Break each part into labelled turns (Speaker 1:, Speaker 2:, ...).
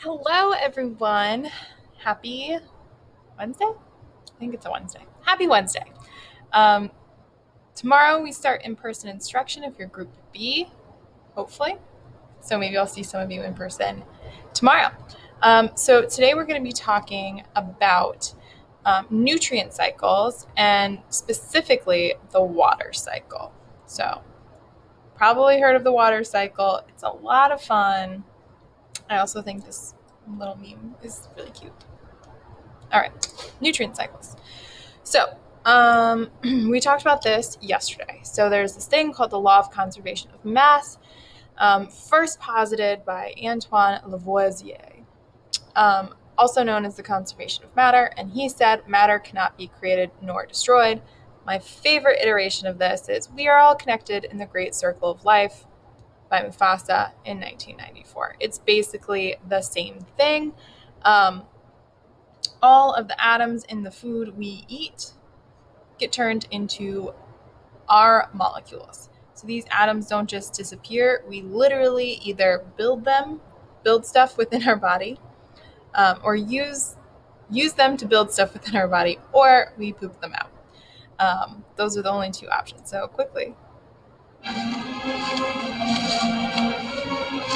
Speaker 1: Hello, everyone. Happy Wednesday? I think it's a Wednesday. Happy Wednesday. Um, Tomorrow we start in-person instruction if you're Group B, hopefully. So maybe I'll see some of you in person tomorrow. So today we're going to be talking about nutrient cycles and specifically the water cycle. So probably heard of the water cycle. It's a lot of fun. I also think this little meme is really cute. All right, nutrient cycles. So, we talked about this yesterday. So, there's this thing called the law of conservation of mass, first posited by Antoine Lavoisier, also known as the conservation of matter. And he said matter cannot be created nor destroyed. My favorite iteration of this is We Are All Connected in the Great Circle of Life by Mufasa in 1994. It's basically the same thing. All of the atoms in the food we eat get turned into our molecules. So these atoms don't just disappear. We literally either build stuff within our body, or use them to build stuff within our body, or we poop them out. Those are the only two options. So quickly.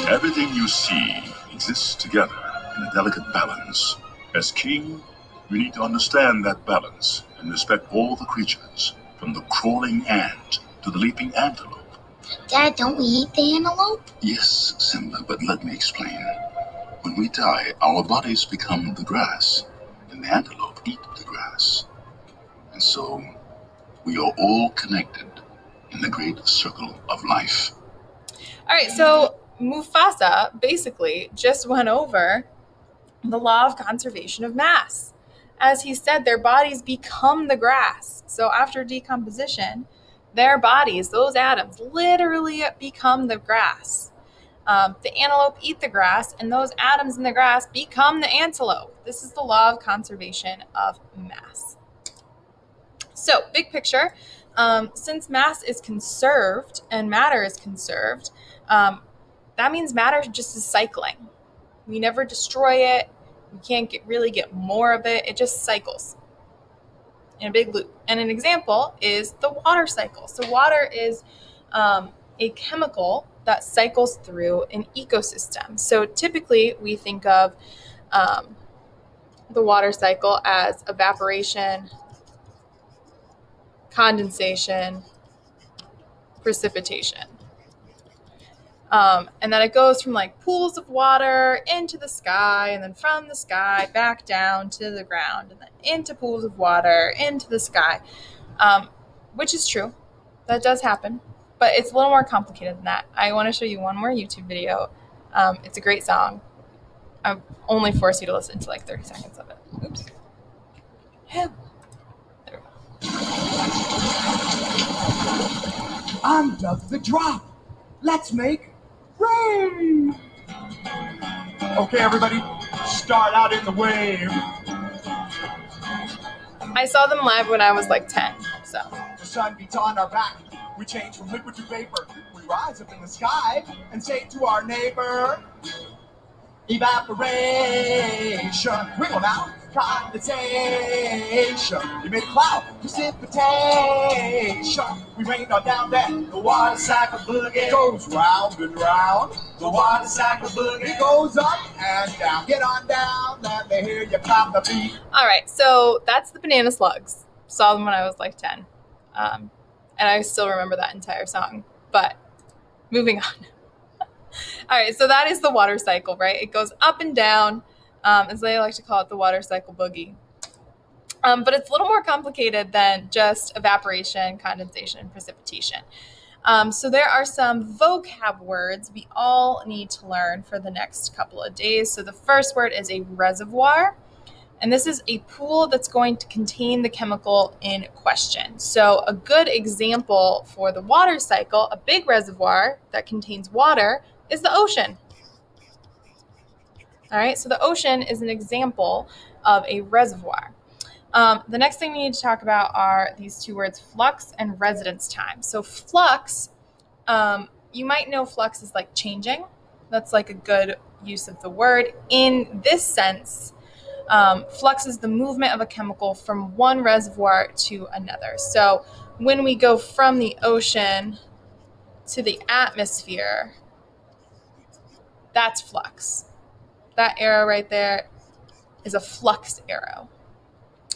Speaker 2: Everything you see exists together in a delicate balance. As king, you need to understand that balance and respect all the creatures, from the crawling ant to the leaping antelope.
Speaker 3: Dad, don't we eat the antelope?
Speaker 2: Yes, Simba, but let me explain. When we die, our bodies become the grass, and the antelope eat the grass. And so, we are all connected in the great circle of life.
Speaker 1: All right, so Mufasa basically just went over the law of conservation of mass. As he said, their bodies become the grass. So after decomposition, their bodies, those atoms, literally become the grass. The antelope eat the grass, and those atoms in the grass become the antelope. This is the law of conservation of mass. So, big picture, since mass is conserved and matter is conserved, that means matter just is cycling. We never destroy it. We can't really get more of it. It just cycles in a big loop. And an example is the water cycle. So water is a chemical that cycles through an ecosystem. So typically we think of the water cycle as evaporation, condensation, precipitation. And then it goes from like pools of water into the sky, and then from the sky back down to the ground, and then into pools of water, into the sky, which is true. That does happen, but it's a little more complicated than that. I want to show you one more YouTube video. It's a great song. I only force you to listen to like 30 seconds of it. Oops. There we go.
Speaker 4: Under the drop. Let's make rain. Okay, everybody, start out in the wave.
Speaker 1: I saw them live when I was like 10, so.
Speaker 4: The sun beats on our back. We change from liquid to vapor. We rise up in the sky and say to our neighbor, evaporation. Wiggle now. Condensation. You made a cloud. Precipitation. We rained on down there. The water cycle boogie goes round and round. The water cycle boogie goes up and down. Get on down. Let me hear you clap the beat.
Speaker 1: All right, so that's the Banana Slugs. Saw them when I was like 10. And I still remember that entire song. But moving on. All right, so that is the water cycle, right? It goes up and down, as they like to call it, the water cycle boogie. But it's a little more complicated than just evaporation, condensation, and precipitation. So there are some vocab words we all need to learn for the next couple of days. So the first word is a reservoir. And this is a pool that's going to contain the chemical in question. So a good example for the water cycle, a big reservoir that contains water, is the ocean. All right, so the ocean is an example of a reservoir. The next thing we need to talk about are these two words, flux and residence time. So flux, you might know flux is like changing. That's like a good use of the word. In this sense, flux is the movement of a chemical from one reservoir to another. So when we go from the ocean to the atmosphere, that's flux. That arrow right there is a flux arrow.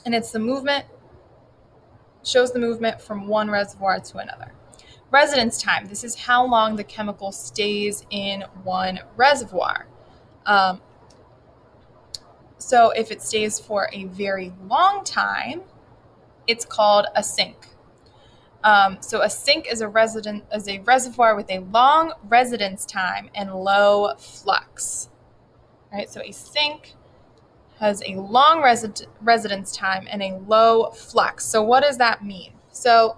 Speaker 1: And it's the movement, shows the movement from one reservoir to another. Residence time, this is how long the chemical stays in one reservoir. So if it stays for a very long time, it's called a sink. So a sink is a reservoir with a long residence time and low flux. Right? So a sink has a long residence time and a low flux. So what does that mean? So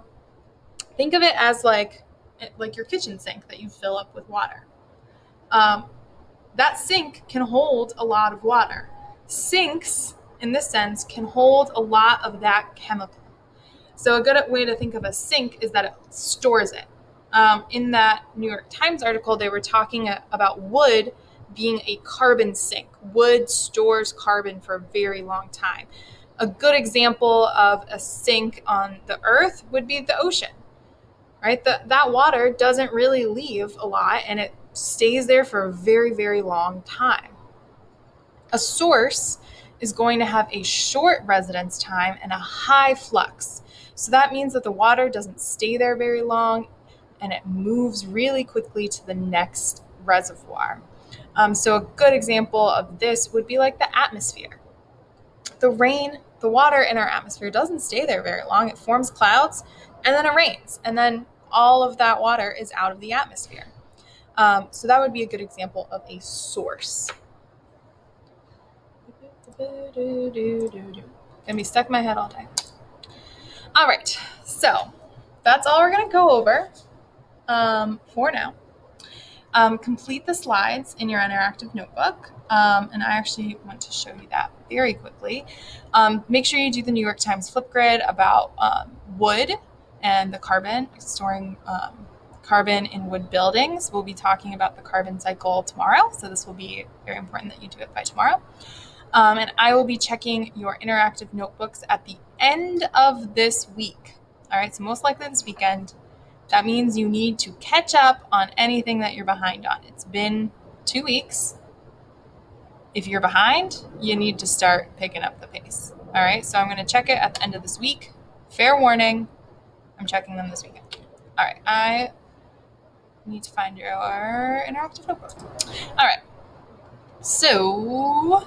Speaker 1: think of it as like your kitchen sink that you fill up with water. That sink can hold a lot of water. Sinks, in this sense, can hold a lot of that chemical. So a good way to think of a sink is that it stores it. In that New York Times article, they were talking about wood being a carbon sink. Wood stores carbon for a very long time. A good example of a sink on the earth would be the ocean, right? That water doesn't really leave a lot, and it stays there for a very, very long time. A source is going to have a short residence time and a high flux. So that means that the water doesn't stay there very long and it moves really quickly to the next reservoir. So a good example of this would be like the atmosphere. The water in our atmosphere doesn't stay there very long. It forms clouds and then it rains. And then all of that water is out of the atmosphere. So that would be a good example of a source. Gonna be stuck in my head all day. All right, so that's all we're gonna go over for now. Complete the slides in your interactive notebook, and I actually want to show you that very quickly. Make sure you do the New York Times Flipgrid about wood and the carbon, storing carbon in wood buildings. We'll be talking about the carbon cycle tomorrow, so this will be very important that you do it by tomorrow. And I will be checking your interactive notebooks at the end of this week. All right, so most likely this weekend. That means you need to catch up on anything that you're behind on. It's been 2 weeks. If you're behind, you need to start picking up the pace. All right, so I'm going to check it at the end of this week. Fair warning, I'm checking them this weekend. All right, I need to find your interactive notebook. All right, so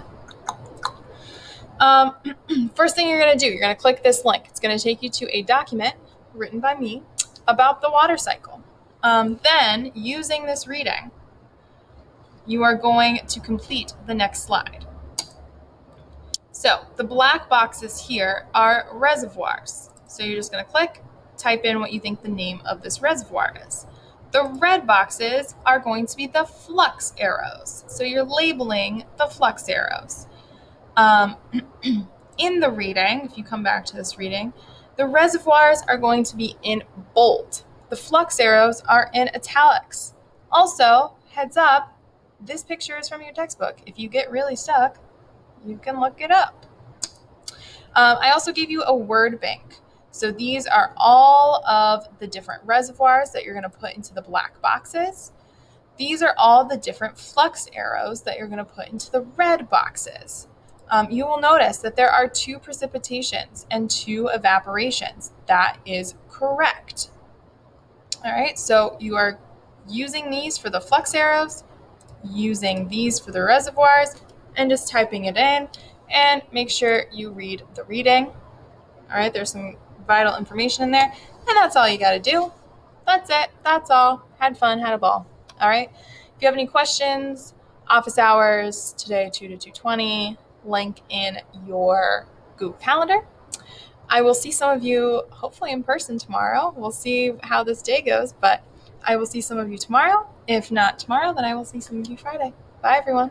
Speaker 1: first thing you're going to do, you're going to click this link. It's going to take you to a document written by me about the water cycle. Then, using this reading, you are going to complete the next slide. So, the black boxes here are reservoirs. So you're just going to click, type in what you think the name of this reservoir is. The red boxes are going to be the flux arrows. So you're labeling the flux arrows. In the reading, if you come back to this reading, the reservoirs are going to be in bold. The flux arrows are in italics. Also, heads up, this picture is from your textbook. If you get really stuck, you can look it up. I also gave you a word bank. So these are all of the different reservoirs that you're going to put into the black boxes. These are all the different flux arrows that you're going to put into the red boxes. You will notice that there are 2 precipitations and 2 evaporations. That is correct. All right, so you are using these for the flux arrows, using these for the reservoirs, and just typing it in, and make sure you read the reading. All right, there's some vital information in there, and that's all you got to do. That's it. That's all. Had fun, had a ball. All right, if you have any questions, office hours today, 2 to 2:20. Link in your Google Calendar. I will see some of you hopefully in person tomorrow. We'll see how this day goes, but I will see some of you tomorrow. If not tomorrow, then I will see some of you Friday. Bye, everyone.